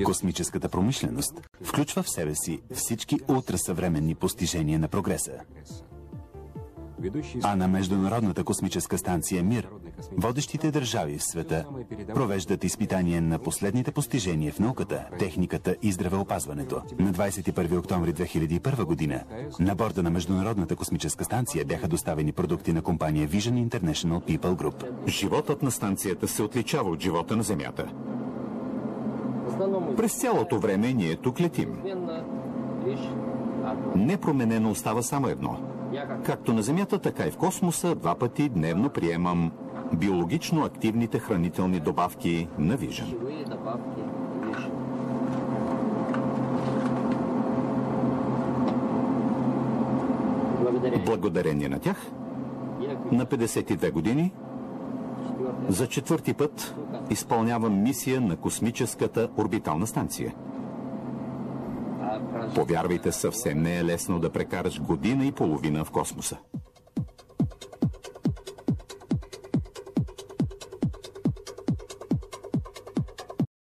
Космическата промишленост включва в себе си всички ултрасъвременни постижения на прогреса. А на Международната космическа станция МИР водещите държави в света провеждат изпитания на последните постижения в науката, техниката и здравеопазването. На 21 октомври 2001 година на борда на Международната космическа станция бяха доставени продукти на компания Vision International People Group. Животът на станцията се отличава от живота на Земята. През цялото време ние тук летим. Непроменено остава само едно. Както на Земята, така и в космоса 2 пъти дневно приемам биологично активните хранителни добавки на Vision. Благодарение на тях, на 52 години, за 4-ти път изпълнявам мисия на космическата орбитална станция. Повярвайте, съвсем не е лесно да прекараш година и половина в космоса.